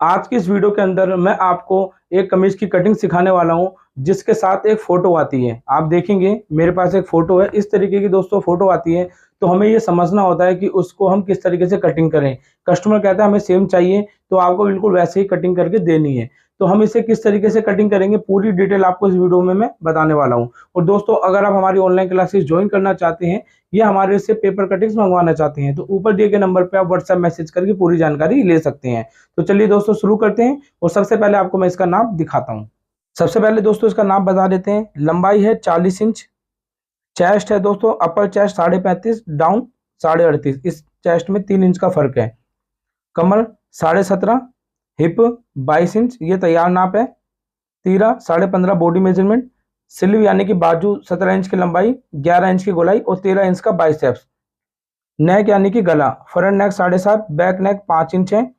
आज की इस वीडियो के अंदर मैं आपको एक कमीज की कटिंग सिखाने वाला हूं, जिसके साथ एक फोटो आती है। आप देखेंगे मेरे पास एक फोटो है, इस तरीके की दोस्तों फोटो आती है। तो हमें ये समझना होता है कि उसको हम किस तरीके से कटिंग करें। कस्टमर कहता है हमें सेम चाहिए, तो आपको बिल्कुल वैसे ही कटिंग करके देनी है। तो हम इसे किस तरीके से कटिंग करेंगे, पूरी डिटेल आपको इस वीडियो में मैं बताने वाला हूँ। और दोस्तों, अगर आप हमारी ऑनलाइन क्लासेस ज्वाइन करना चाहते हैं या हमारे से पेपर कटिंग्स मंगवाना चाहते हैं, तो ऊपर दिए गए नंबर पे आप व्हाट्सएप मैसेज करके पूरी जानकारी ले सकते हैं। तो चलिए दोस्तों शुरू करते हैं। और सबसे पहले आपको मैं इसका नाप दिखाता हूँ। सबसे पहले दोस्तों इसका नाप बता देते हैं। लंबाई है 40 इंच। चेस्ट है दोस्तों, अपर चेस्ट 35.5, डाउन 38.5। इस चेस्ट में 3 इंच का फर्क है। कमर 17.5, हिप 22 इंच, ये तैयार नाप है। तीरा 15.5 बॉडी मेजरमेंट। स्लीव यानी कि बाजू 17 इंच की लंबाई, 11 इंच की गोलाई और 13 इंच का बाइसेप्स। नेक यानी कि गला, फ्रंट नेक 7.5, बैक नेक 5 इंच है।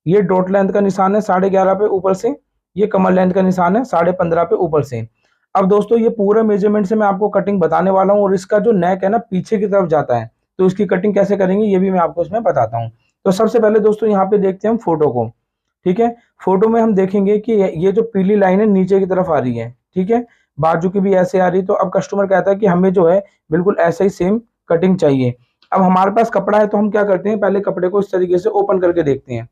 ये डॉट लेंथ का निशान है 11.5 पे ऊपर से। ये कमर लेंथ का निशान है 15.5 पे ऊपर से। अब दोस्तों ये पूरा मेजरमेंट से मैं आपको कटिंग बताने वाला हूँ। और इसका जो नेक है ना, पीछे की तरफ जाता है, तो इसकी कटिंग कैसे करेंगे ये भी मैं आपको इसमें बताता हूँ। तो सबसे पहले दोस्तों यहाँ पे देखते हैं हम फोटो को। ठीक है, फोटो में हम देखेंगे कि ये जो पीली लाइन है नीचे की तरफ आ रही है। ठीक है, बाजू की भी ऐसे आ रही है। तो अब कस्टमर कहता है कि हमें जो है बिल्कुल ऐसा ही सेम कटिंग चाहिए। अब हमारे पास कपड़ा है, तो हम क्या करते हैं, पहले कपड़े को इस तरीके से ओपन करके देखते हैं।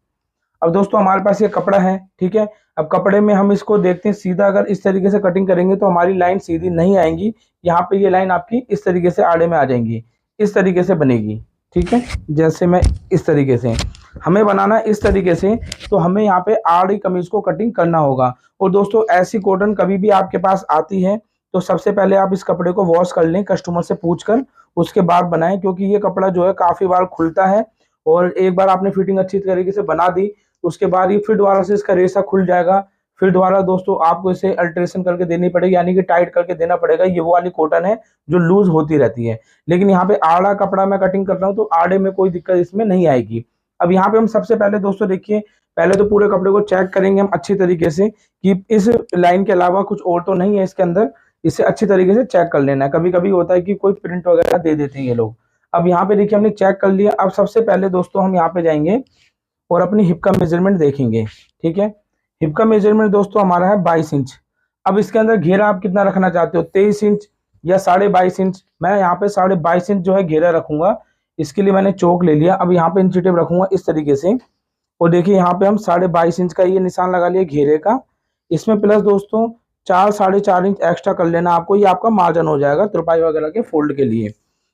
अब दोस्तों हमारे पास ये कपड़ा है। ठीक है, अब कपड़े में हम इसको देखते हैं सीधा। अगर इस तरीके से कटिंग करेंगे तो हमारी लाइन सीधी नहीं आएंगी। यहाँ पे ये लाइन आपकी इस तरीके से आड़े में आ जाएंगी, इस तरीके से बनेगी। ठीक है, जैसे मैं इस तरीके से हमें बनाना है इस तरीके से। तो हमें यहाँ पे आड़ी कमीज को कटिंग करना होगा। और दोस्तों ऐसी कॉटन कभी भी आपके पास आती है, तो सबसे पहले आप इस कपड़े को वॉश कर लें कस्टमर से पूछकर, उसके बाद बनाएं। क्योंकि ये कपड़ा जो है काफी बार खुलता है, और एक बार आपने फिटिंग अच्छी तरीके से बना दी, उसके बाद ये फिर दोबारा से इसका रेशा खुल जाएगा। फिर दोबारा दोस्तों आपको इसे अल्ट्रेशन करके देनी पड़ेगी, यानी कि टाइट करके देना पड़ेगा। ये वो वाली कॉटन है जो लूज होती रहती है। लेकिन यहाँ पे आड़ा कपड़ा मैं कटिंग कर रहा हूँ, तो आड़े में कोई दिक्कत इसमें नहीं आएगी। अब यहाँ पे हम सबसे पहले दोस्तों देखिए, पहले तो पूरे कपड़े को चेक करेंगे हम अच्छी तरीके से कि इस लाइन के अलावा कुछ और तो नहीं है इसके अंदर। इसे अच्छी तरीके से चेक कर लेना है। कभी कभी होता है कि कोई प्रिंट वगैरह दे देते हैं ये लोग। अब यहाँ पे देखिए हमने चेक कर लिया। अब सबसे पहले दोस्तों हम यहाँ पे जाएंगे और अपनी हिप का मेजरमेंट देखेंगे। ठीक है, हिप का मेजरमेंट दोस्तों हमारा है 22 इंच। अब इसके अंदर घेरा आप कितना रखना चाहते हो, 23 इंच या 22.5 इंच। मैं यहाँ पे 22.5 इंच जो है घेरा रखूंगा। इसके लिए मैंने चौक ले लिया। अब यहाँ पे इंची टेप रखूंगा इस तरीके से। और देखिए यहाँ पे हम 22.5 इंच का ये निशान लगा लिया घेरे का। इसमें प्लस दोस्तों 4-4.5 इंच एक्स्ट्रा कर लेना आपको। ये आपका मार्जिन हो जाएगा तुरपाई वगैरह के फोल्ड के लिए।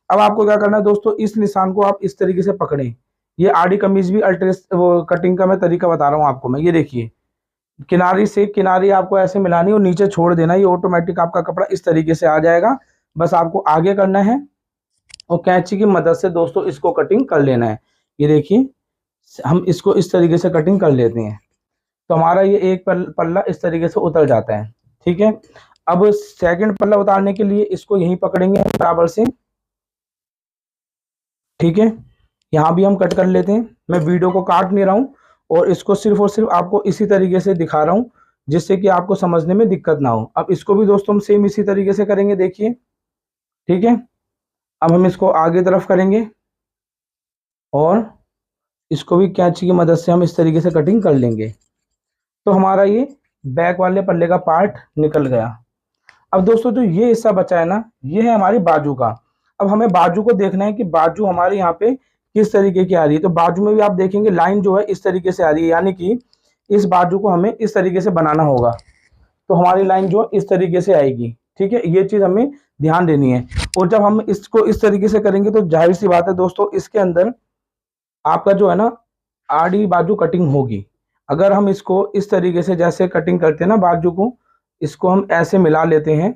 अब आपको क्या करना है दोस्तों, इस निशान को आप इस तरीके से पकड़ें। ये आड़ी कमीज भी अल्ट्रेस वो कटिंग का मैं तरीका बता रहा हूँ आपको मैं। ये देखिए, किनारी से किनारी आपको ऐसे मिलानी और नीचे छोड़ देना। ये ऑटोमेटिक आपका कपड़ा इस तरीके से आ जाएगा। बस आपको आगे करना है और कैंची की मदद से दोस्तों इसको कटिंग कर लेना है। ये देखिए, हम इसको इस तरीके से कटिंग कर लेते हैं, तो हमारा ये एक पल्ला इस तरीके से उतर जाता है। ठीक है, अब सेकंड पल्ला उतारने के लिए इसको यहीं पकड़ेंगे बराबर से। ठीक है, यहाँ भी हम कट कर लेते हैं। मैं वीडियो को काट नहीं रहा हूँ, और इसको सिर्फ और सिर्फ आपको इसी तरीके से दिखा रहा हूँ, जिससे कि आपको समझने में दिक्कत ना हो। अब इसको भी दोस्तों हम सेम इसी तरीके से करेंगे, देखिए। ठीक है, अब हम इसको आगे तरफ करेंगे और इसको भी कैंची की मदद से हम इस तरीके से कटिंग कर लेंगे। तो हमारा ये बैक वाले पल्ले का पार्ट निकल गया। अब दोस्तों जो ये हिस्सा बचा है ना, ये है हमारी बाजू का। अब हमें बाजू को देखना है कि बाजू हमारे यहाँ पे किस तरीके की आ रही है। तो बाजू में भी आप देखेंगे लाइन जो है इस तरीके से आ रही है, यानी कि इस बाजू को हमें इस तरीके से बनाना होगा। तो हमारी लाइन जो इस तरीके से आएगी। ठीक है, ये चीज हमें ध्यान देनी है। और जब हम इसको इस तरीके से करेंगे, तो जाहिर सी बात है दोस्तों, इसके अंदर आपका जो है ना आड़ी बाजू कटिंग होगी। अगर हम इसको इस तरीके से जैसे कटिंग करते हैं ना बाजू को, इसको हम ऐसे मिला लेते हैं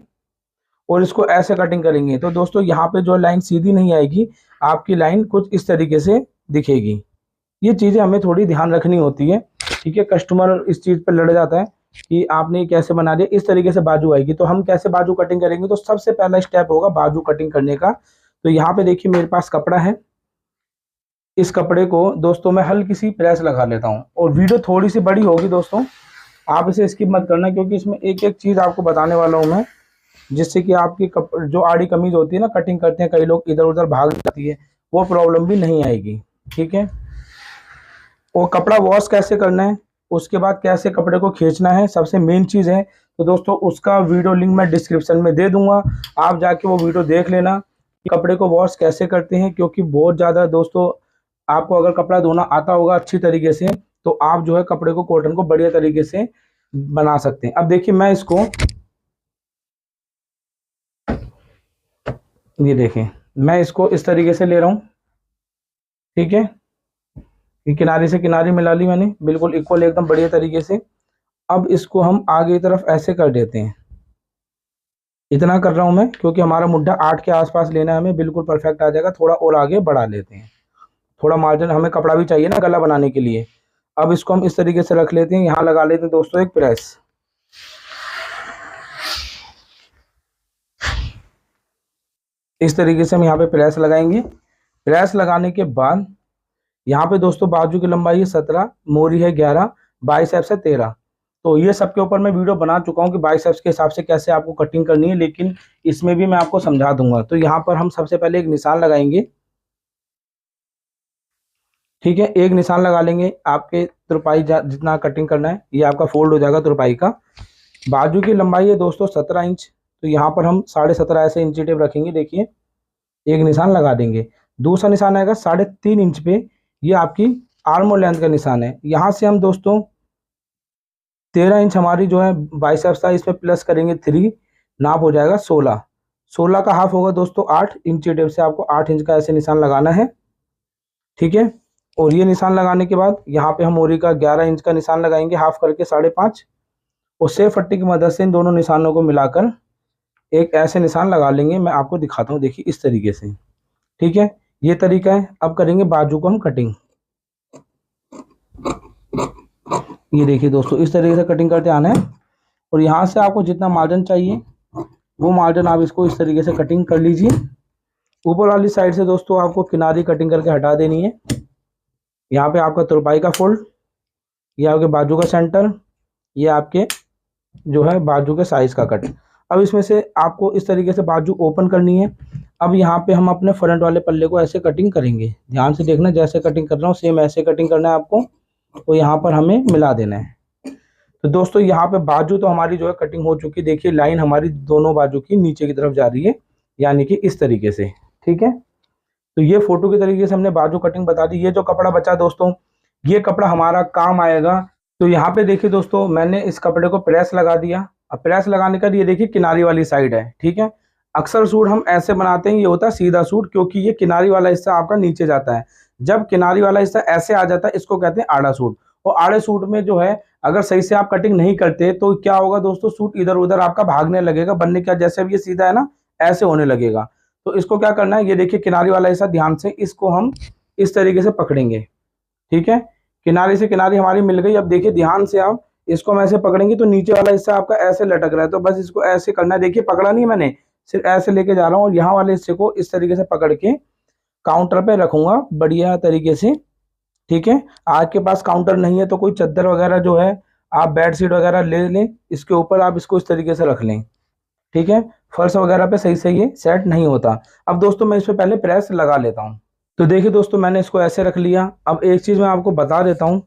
और इसको ऐसे कटिंग करेंगे, तो दोस्तों यहाँ पे जो लाइन सीधी नहीं आएगी, आपकी लाइन कुछ इस तरीके से दिखेगी। ये चीज़ें हमें थोड़ी ध्यान रखनी होती है। ठीक है, कस्टमर इस चीज़ पर लड़ जाता है कि आपने कैसे बना दिया, इस तरीके से बाजू आएगी। तो हम कैसे बाजू कटिंग करेंगे, तो सबसे पहला स्टेप होगा बाजू कटिंग करने का। तो यहाँ पे देखिए मेरे पास कपड़ा है। इस कपड़े को दोस्तों मैं हल्की सी प्रेस लगा लेता हूँ। और वीडियो थोड़ी सी बड़ी होगी दोस्तों, आप इसे स्किप मत करना, क्योंकि इसमें एक एक चीज़ आपको बताने वाला हूँ मैं, जिससे कि आपकी जो आड़ी कमीज होती है ना, कटिंग करते हैं कई लोग इधर उधर भाग जाती है, वो प्रॉब्लम भी नहीं आएगी। ठीक है, और कपड़ा वॉश कैसे करना है, उसके बाद कैसे कपड़े को खींचना है, सबसे मेन चीज़ है। तो दोस्तों उसका वीडियो लिंक मैं डिस्क्रिप्शन में दे दूंगा, आप जाके वो वीडियो देख लेना कि कपड़े को वॉश कैसे करते हैं। क्योंकि बहुत ज़्यादा दोस्तों, आपको अगर कपड़ा धोना आता होगा अच्छी तरीके से, तो आप जो है कपड़े को, कॉटन को बढ़िया तरीके से बना सकते हैं। अब देखिए मैं इसको, ये देखें, मैं इसको इस तरीके से ले रहा हूँ, ठीक है। ये किनारे से किनारे मिला ली मैंने, बिल्कुल इक्वल एकदम बढ़िया तरीके से। अब इसको हम आगे की तरफ ऐसे कर देते हैं। इतना कर रहा हूँ मैं क्योंकि हमारा मुड्ढा 8 के आसपास लेना है हमें, बिल्कुल परफेक्ट आ जाएगा। थोड़ा और आगे बढ़ा लेते हैं, थोड़ा मार्जिन, हमें कपड़ा भी चाहिए ना गला बनाने के लिए। अब इसको हम इस तरीके से रख लेते हैं, यहाँ लगा लेते हैं दोस्तों एक प्रेस। इस तरीके से हम यहाँ पे प्रेस लगाएंगे। प्रेस लगाने के बाद यहाँ पे दोस्तों बाजू की लंबाई है 17, मोरी है 11, बाइसेप्स है 13। तो ये सबके ऊपर मैं वीडियो बना चुका हूँ कि बाइसेप्स के हिसाब से कैसे आपको कटिंग करनी है, लेकिन इसमें भी मैं आपको समझा दूंगा। तो यहाँ पर हम सबसे पहले एक निशान लगाएंगे, ठीक है। एक निशान लगा लेंगे, आपके तुरपाई जितना कटिंग करना है ये आपका फोल्ड हो जाएगा तुरपाई का। बाजू की लंबाई है दोस्तों 17 इंच, तो यहाँ पर हम 17.5 ऐसे इंची टेप रखेंगे। देखिए एक निशान लगा देंगे। दूसरा निशान आएगा 3.5 इंच पे, ये आपकी आर्म और लेंथ का निशान है। यहाँ से हम दोस्तों 13 इंच हमारी जो है बाइसेप्स था, इसमें प्लस करेंगे 3, नाप हो जाएगा 16। 16 का हाफ होगा दोस्तों 8 इंची टेप से आपको 8 इंच का ऐसे निशान लगाना है, ठीक है। और ये निशान लगाने के बाद यहाँ पे हम मोरी का 11 इंच का निशान लगाएंगे, हाफ करके 5.5। और सेफ पट्टी की मदद से इन दोनों निशानों को मिलाकर एक ऐसे निशान लगा लेंगे। मैं आपको दिखाता हूँ, देखिए इस तरीके से, ठीक है। ये तरीका है। अब करेंगे बाजू को हम कटिंग। ये देखिए दोस्तों इस तरीके से कटिंग करते आना है। और यहाँ से आपको जितना मार्जिन चाहिए वो मार्जिन आप इसको इस तरीके से कटिंग कर लीजिए। ऊपर वाली साइड से दोस्तों आपको किनारी कटिंग करके हटा देनी है। यहाँ पे आपका तुरपाई का फोल्ड, ये आपके बाजू का सेंटर, ये आपके जो है बाजू के साइज का कट। अब इसमें से आपको इस तरीके से बाजू ओपन करनी है। अब यहाँ पे हम अपने फ्रंट वाले पल्ले को ऐसे कटिंग करेंगे, ध्यान से देखना, जैसे कटिंग कर रहा हूँ सेम ऐसे कटिंग करना है आपको। तो यहाँ पर हमें मिला देना है। तो दोस्तों यहाँ पे बाजू तो हमारी जो है कटिंग हो चुकी, देखिए लाइन हमारी दोनों बाजू की नीचे की तरफ जा रही है, यानी कि इस तरीके से, ठीक है। तो ये फोटो के तरीके से हमने बाजू कटिंग बता दी। ये जो कपड़ा बचा दोस्तों, ये कपड़ा हमारा काम आएगा। तो यहाँ पे देखिए दोस्तों, मैंने इस कपड़े को प्रेस लगा दिया। अब प्रेस लगाने का ये देखिए किनारी वाली साइड है, ठीक है। अक्सर सूट हम ऐसे बनाते हैं, ये होता है सीधा सूट, क्योंकि ये किनारी वाला हिस्सा आपका नीचे जाता है। जब किनारी वाला हिस्सा ऐसे आ जाता है, इसको कहते हैं आड़ा सूट। और आड़े सूट में जो है अगर सही से आप कटिंग नहीं करते तो क्या होगा दोस्तों, सूट इधर उधर आपका भागने लगेगा, बनने क्या, जैसे अब ये सीधा है ना, ऐसे होने लगेगा। तो इसको क्या करना है, ये देखिए किनारी वाला हिस्सा, ध्यान से इसको हम इस तरीके से पकड़ेंगे, ठीक है। किनारे से किनारी हमारी मिल गई। अब देखिए ध्यान से आप इसको हम ऐसे पकड़ेंगे तो नीचे वाला हिस्सा आपका ऐसे लटक रहा है, तो बस इसको ऐसे करना है। देखिए पकड़ा नहीं मैंने, सिर्फ ऐसे लेके जा रहा हूँ। और यहाँ वाले हिस्से को इस तरीके से पकड़ के काउंटर पे रखूंगा बढ़िया तरीके से, ठीक है। आपके पास काउंटर नहीं है तो कोई चादर वगैरह जो है, आप बेड शीट वगैरह ले लें, इसके ऊपर आप इसको इस तरीके से रख लें, ठीक है। फर्श वगैरह पे सही से ये सेट नहीं होता। अब दोस्तों मैं इस पे पहले प्रेस लगा लेता हूँ। तो देखिए दोस्तों मैंने इसको ऐसे रख लिया। अब एक चीज़ मैं आपको बता देता हूँ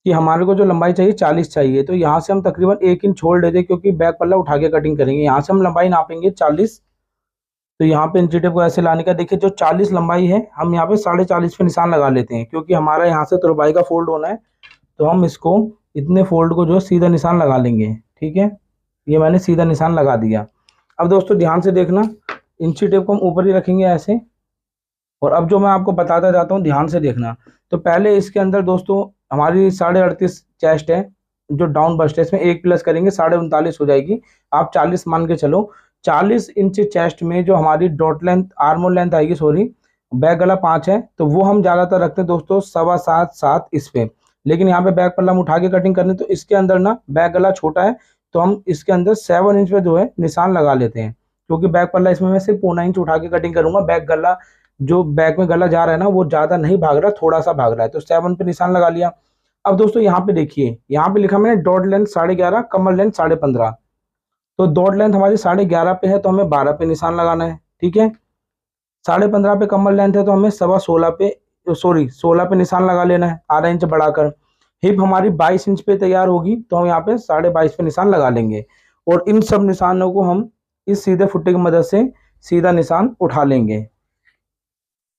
कि हमारे को जो लंबाई चाहिए 40 चाहिए, तो यहाँ से हम तकरीबन 1 इंच छोड़ देते, क्योंकि बैक पल्ला उठा के कटिंग करेंगे। यहाँ से हम लंबाई नापेंगे 40। तो यहाँ पे इंची टेप को ऐसे लाने का, देखिए जो 40 लंबाई है हम यहाँ पे 40.5 पे निशान लगा लेते हैं, क्योंकि हमारा यहाँ से तुरपाई का फोल्ड होना है। तो हम इसको इतने फोल्ड को जो सीधा निशान लगा लेंगे, ठीक है। ये मैंने सीधा निशान लगा दिया। अब दोस्तों ध्यान से देखना, इंची टेप को हम ऊपर ही रखेंगे ऐसे। और अब जो मैं आपको बताता जाता हूँ, ध्यान से देखना। तो पहले इसके अंदर दोस्तों हमारी 38.5 चेस्ट है, जो डाउन बस्ट है, इसमें 1 प्लस करेंगे 39.5 हो जाएगी। आप 40 मान के चलो। 40 इंच चेस्ट में जो हमारी डॉट लेंथ, आर्म लेंथ आएगी, सॉरी, बैक गला 5 है, तो वो हम ज़्यादातर रखते हैं दोस्तों 7.25 इस पे। लेकिन यहाँ पे बैक पल्ला हम उठा के कटिंग करनी, तो इसके अंदर ना बैक गला छोटा है, तो हम इसके अंदर 7 इंच पे जो है निशान लगा लेते हैं। क्योंकि बैक पल्ला इसमें मैं सिर्फ 0.25 इंच उठा के कटिंग करूंगा। बैक गला जो बैक में गला जा रहा है ना, वो ज़्यादा नहीं भाग रहा, थोड़ा सा भाग रहा है, तो 7 पे निशान लगा लिया। अब दोस्तों यहाँ पे देखिए, यहाँ पे लिखा मैंने डॉट लेंथ 11.5, कमर लेंथ 15.5। तो डॉट लेंथ हमारी 11.5 पे है, तो हमें 12 पे निशान लगाना है, ठीक है। 15.5 पे कमर लेंथ है, तो हमें 16.25 पे, सॉरी 16 पे निशान लगा लेना है, आधा इंच बढ़ाकर। हिप हमारी 22 इंच पे तैयार होगी, तो हम यहाँ पे 22.5 पे निशान लगा लेंगे और इन सब निशानों को हम इस सीधे फुट्टे की मदद से सीधा निशान उठा लेंगे।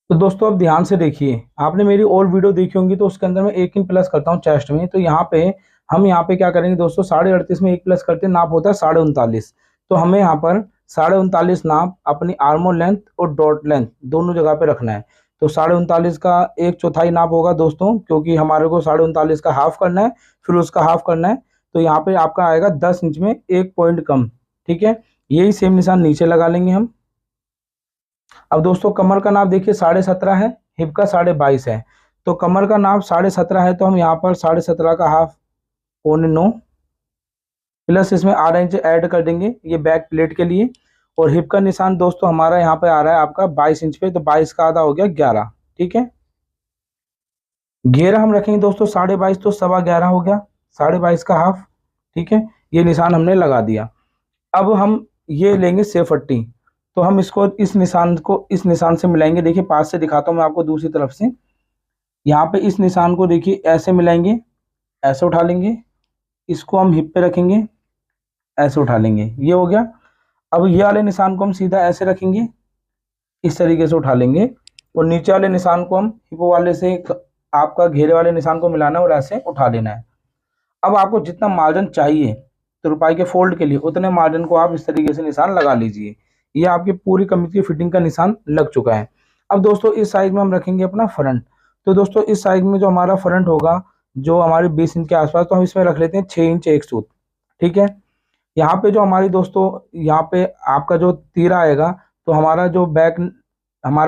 तो दोस्तों अब ध्यान से देखिए, आपने मेरी और वीडियो देखी होंगी तो उसके अंदर मैं 1 इंच प्लस करता हूँ चेस्ट में, तो यहाँ पे हम यहाँ पे क्या करेंगे दोस्तों, 38.5 में 1 प्लस करते नाप होता है 39.5। तो हमें यहाँ पर 39.5 नाप अपनी आर्मोल लेंथ और डॉट लेंथ दोनों जगह पे रखना है। तो 39.5 का 1/4 नाप होगा दोस्तों, क्योंकि हमारे को 39.5 का हाफ करना है, फिर उसका हाफ करना है। तो यहाँ पे आपका आएगा 10 इंच में 1 पॉइंट कम। ठीक है, यही सेम निशान नीचे लगा लेंगे हम। अब दोस्तों कमर का नाप देखिए 17.5 है, हिप का 22.5 है। तो कमर का नाप 17.5 है, तो हम यहाँ पर 17.5 का हाफ 8.25 प्लस इसमें आधा इंच ऐड कर देंगे, ये बैक प्लेट के लिए। और हिप का निशान दोस्तों हमारा यहाँ पे आ रहा है आपका 22 इंच पे, तो 22 का आधा हो गया 11। ठीक है, घेरा हम रखेंगे दोस्तों 22.5, तो 11.25 हो गया, 22.5 का हाफ। ठीक है, ये निशान हमने लगा दिया। अब हम ये लेंगे सेफ पट्टी, तो हम इसको इस निशान से मिलाएंगे। देखिए पास से दिखाता हूँ मैं आपको दूसरी तरफ से। यहाँ पे इस निशान को देखिए ऐसे मिलाएंगे, ऐसे उठा लेंगे, इसको हम हिप पे रखेंगे, ऐसे उठा लेंगे, ये हो गया। अब ये वाले निशान को हम सीधा ऐसे रखेंगे, इस तरीके से उठा लेंगे, और नीचे वाले निशान को हम हिप वाले से आपका घेरे वाले निशान को मिलाना है और ऐसे उठा लेना है। अब आपको जितना मार्जिन चाहिए तुरपाई के फोल्ड के लिए, उतने मार्जिन को आप इस तरीके से निशान लगा लीजिए। ये आपकी पूरी कमीज की फिटिंग का निशान लग चुका है। अब दोस्तों इस साइज में हम रखेंगे अपना फ्रंट। तो दोस्तों इस साइज में जो हमारा फ्रंट होगा, जो हमारे 20 इंच के आसपास, तो हम इसमें रख लेते हैं 6 इंच एक सूत। ठीक है, यहाँ पे जो हमारी दोस्तों यहाँ पे आपका जो तीरा आएगा, तो हमारा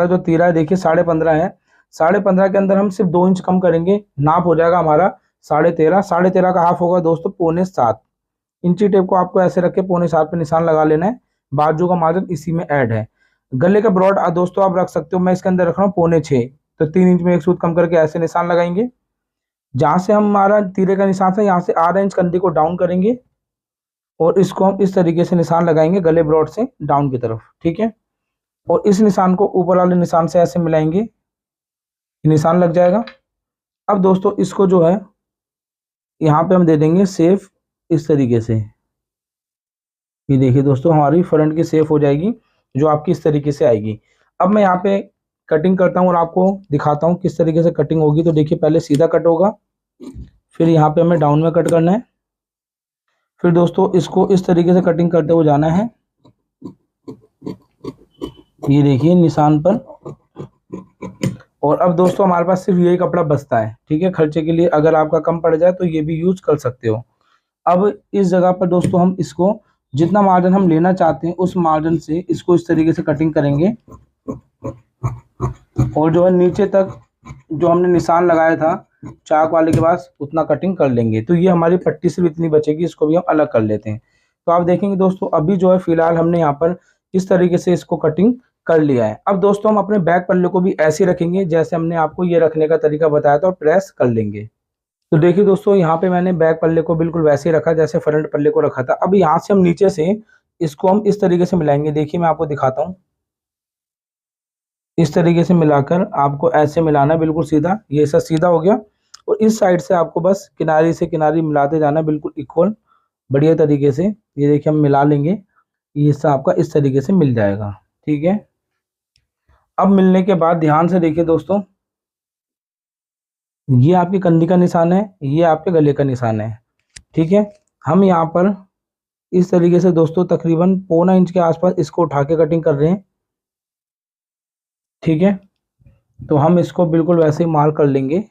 जो तीरा है देखिए 15.5 है। 15.5 के अंदर हम सिर्फ 2 इंच कम करेंगे, नाप हो जाएगा हमारा 13.5। 13.5 का हाफ होगा दोस्तों 6.25 इंची। टेप को आपको ऐसे रख के 6.25 पे निशान लगा लेना है। बाजू का मार्जिन इसी में ऐड है। गले का ब्रॉड दोस्तों आप रख सकते हो, मैं इसके अंदर रख रहा हूँ 6.25, तो 3 इंच में एक सूत कम करके ऐसे निशान लगाएंगे। जहां से हमारा तीरे का निशान था, यहाँ से आधा इंच कंधे को डाउन करेंगे और इसको हम इस तरीके से निशान लगाएंगे गले ब्रॉड से डाउन की तरफ। ठीक है, और इस निशान को ऊपर वाले निशान से ऐसे मिलाएंगे, निशान लग जाएगा। अब दोस्तों इसको जो है यहाँ पे हम दे देंगे सेफ इस तरीके से। ये देखिए दोस्तों हमारी फ्रंट की सेफ हो जाएगी, जो आपकी इस तरीके से आएगी। अब मैं यहाँ पे कटिंग करता हूँ और आपको दिखाता हूँ किस तरीके से कटिंग होगी। तो देखिए पहले सीधा कट होगा, फिर यहाँ पे हमें डाउन में कट करना है, फिर दोस्तों इसको इस तरीके से कटिंग करते हुए जाना है। ये देखिए निशान पर। और अब दोस्तों हमारे पास सिर्फ यही कपड़ा बचता है। ठीक है, खर्चे के लिए अगर आपका कम पड़ जाए तो ये भी यूज कर सकते हो। अब इस जगह पर दोस्तों हम इसको जितना मार्जिन हम लेना चाहते हैं उस मार्जिन से इसको इस तरीके से कटिंग करेंगे, और जो है नीचे तक जो हमने निशान लगाया था चाक वाले के पास उतना कटिंग कर लेंगे। तो ये हमारी पट्टी सिर्फ इतनी बचेगी, इसको भी हम अलग कर लेते हैं। तो आप देखेंगे दोस्तों अभी जो है फिलहाल हमने यहाँ पर इस तरीके से इसको कटिंग कर लिया है। अब दोस्तों हम अपने बैक पल्ले को भी ऐसे रखेंगे जैसे हमने आपको ये रखने का तरीका बताया था, और प्रेस कर लेंगे। तो देखिए दोस्तों यहाँ पे मैंने बैक पल्ले को बिल्कुल वैसे ही रखा जैसे फ्रंट पल्ले को रखा था। अब यहाँ से हम नीचे से इसको हम इस तरीके से मिलाएंगे। देखिए मैं आपको दिखाता हूँ, इस तरीके से मिलाकर आपको ऐसे मिलाना है बिल्कुल सीधा। ये सब सीधा हो गया, और इस साइड से आपको बस किनारे से किनारे मिलाते जाना बिल्कुल इक्वल बढ़िया तरीके से। ये देखिए हम मिला लेंगे, ये हिस्सा आपका इस तरीके से मिल जाएगा। ठीक है, अब मिलने के बाद ध्यान से देखिए दोस्तों, ये आपकी कंधी का निशान है, ये आपके गले का निशान है। ठीक है, हम यहाँ पर इस तरीके से दोस्तों तकरीबन 1.25 इंच के आसपास इसको उठा के कटिंग कर रहे हैं। ठीक है, तो हम इसको बिल्कुल वैसे ही मार्क कर लेंगे।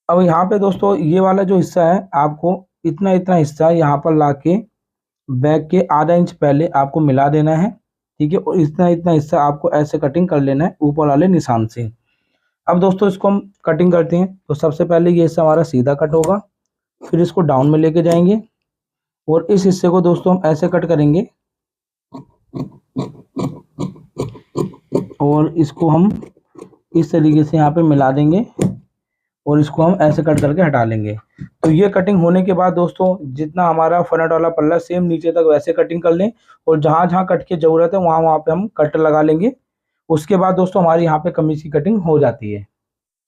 अब यहाँ पे दोस्तों ये वाला जो हिस्सा है आपको इतना हिस्सा यहाँ पर लाके बैक के आधा इंच पहले आपको मिला देना है। ठीक है, और इतना हिस्सा आपको ऐसे कटिंग कर लेना है ऊपर वाले निशान से। अब दोस्तों इसको हम कटिंग करते हैं। तो सबसे पहले ये हिस्सा हमारा सीधा कट होगा, फिर इसको डाउन में लेके जाएंगे, और इस हिस्से को दोस्तों हम ऐसे कट करेंगे, और इसको हम इस तरीके से यहाँ पे मिला देंगे, और इसको हम ऐसे कट करके हटा लेंगे। तो ये कटिंग होने के बाद दोस्तों जितना हमारा फ्रंट वाला पल्ला सेम नीचे तक वैसे कटिंग कर लें, और जहाँ जहाँ कट की जरूरत है वहाँ पे हम कट लगा लेंगे, उसके बाद दोस्तों हमारी यहाँ पे कमीज की कटिंग हो जाती है।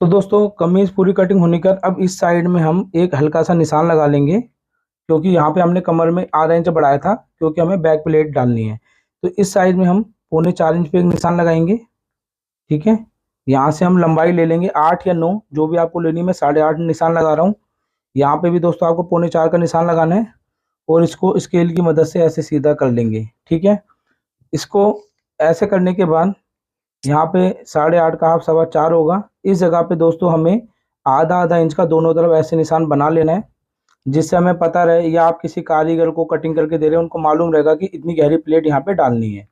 तो दोस्तों कमीज पूरी कटिंग होने के बाद अब इस साइड में हम एक हल्का सा निशान लगा लेंगे, क्योंकि यहाँ पे हमने कमर में आधा इंच बढ़ाया था, क्योंकि हमें बैक प्लेट डालनी है। तो इस साइड में हम 3.25 इंच पे एक निशान लगाएंगे। ठीक है, यहाँ से हम लंबाई ले लेंगे 8 या 9, जो भी आपको लेनी है। मैं 8.5 निशान लगा रहा हूँ। यहाँ पे भी दोस्तों आपको 3.25 का निशान लगाना है और इसको स्केल की मदद से ऐसे सीधा कर लेंगे। ठीक है, इसको ऐसे करने के बाद यहाँ पे 8.5 का हाफ 4.25 होगा। इस जगह पे दोस्तों हमें आधा आधा इंच का दोनों तरफ ऐसे निशान बना लेना है, जिससे हमें पता रहे, या आप किसी कारीगर को कटिंग करके दे रहे हैं, उनको मालूम रहेगा कि इतनी गहरी प्लेट यहाँ पे डालनी है।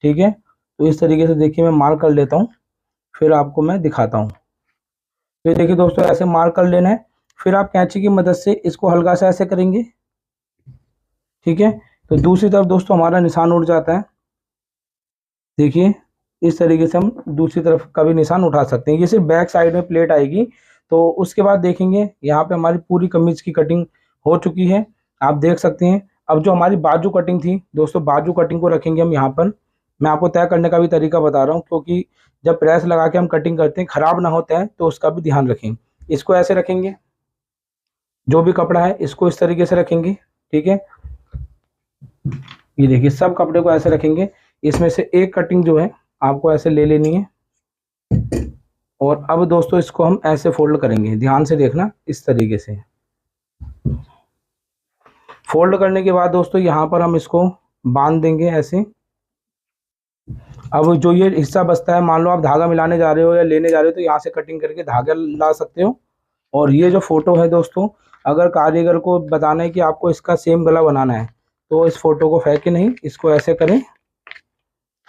ठीक है, तो इस तरीके से देखिए मैं मार्क कर लेता हूँ, फिर आपको मैं दिखाता हूँ। फिर देखिए दोस्तों ऐसे मार्क कर लेना है, फिर आप कैंची की मदद से इसको हल्का सा ऐसे करेंगे। ठीक है, तो दूसरी तरफ दोस्तों हमारा निशान उठ जाता है। देखिए इस तरीके से हम दूसरी तरफ का भी निशान उठा सकते हैं। ये सिर्फ बैक साइड में प्लेट आएगी। तो उसके बाद देखेंगे यहाँ पे हमारी पूरी कमीज की कटिंग हो चुकी है, आप देख सकते हैं। अब जो हमारी बाजू कटिंग थी दोस्तों, बाजू कटिंग को रखेंगे हम यहाँ पर। मैं आपको तय करने का भी तरीका बता रहा हूँ, क्योंकि जब प्रेस लगा के हम कटिंग करते हैं खराब ना होता है, तो उसका भी ध्यान रखें। इसको ऐसे रखेंगे, जो भी कपड़ा है इसको इस तरीके से रखेंगे। ठीक है, ये देखिए सब कपड़े को ऐसे रखेंगे। इसमें से एक कटिंग जो है आपको ऐसे ले लेनी है, और अब दोस्तों इसको हम ऐसे फोल्ड करेंगे। ध्यान से देखना, इस तरीके से फोल्ड करने के बाद दोस्तों यहाँ पर हम इसको बांध देंगे ऐसे। अब जो ये हिस्सा बचता है, मान लो आप धागा मिलाने जा रहे हो या लेने जा रहे हो, तो यहाँ से कटिंग करके धागा ला सकते हो। और ये जो फोटो है दोस्तों, अगर कारीगर को बताना है कि आपको इसका सेम गला बनाना है, तो इस फोटो को फेंके नहीं, इसको ऐसे करें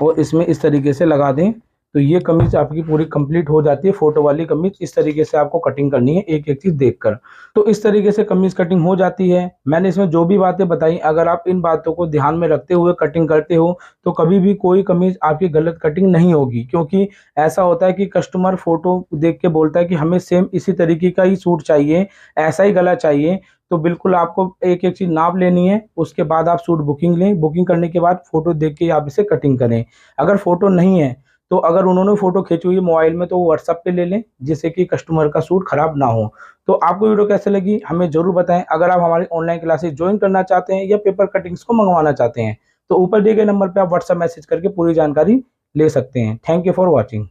और इसमें इस तरीके से लगा दें, तो ये कमीज आपकी पूरी कंप्लीट हो जाती है। फोटो वाली कमीज इस तरीके से आपको कटिंग करनी है, एक एक चीज देखकर। तो इस तरीके से कमीज कटिंग हो जाती है। मैंने इसमें जो भी बातें बताई, अगर आप इन बातों को ध्यान में रखते हुए कटिंग करते हो, तो कभी भी कोई कमीज आपकी गलत कटिंग नहीं होगी। क्योंकि ऐसा होता है कि कस्टमर फोटो देख के बोलता है कि हमें सेम इसी तरीके का ही सूट चाहिए, ऐसा ही गला चाहिए। तो बिल्कुल आपको एक एक चीज नाप लेनी है, उसके बाद आप सूट बुकिंग लें। बुकिंग करने के बाद फोटो देख के आप इसे कटिंग करें। अगर फोटो नहीं है, तो अगर उन्होंने फोटो खींची हुई है मोबाइल में, तो वो व्हाट्सएप पे ले लें, जिससे कि कस्टमर का सूट खराब ना हो। तो आपको वीडियो कैसे लगी हमें जरूर बताएं। अगर आप हमारी ऑनलाइन क्लासेस ज्वाइन करना चाहते हैं या पेपर कटिंग्स को मंगवाना चाहते हैं, तो ऊपर दिए गए नंबर पे आप व्हाट्सएप मैसेज करके पूरी जानकारी ले सकते हैं। Thank you for watching.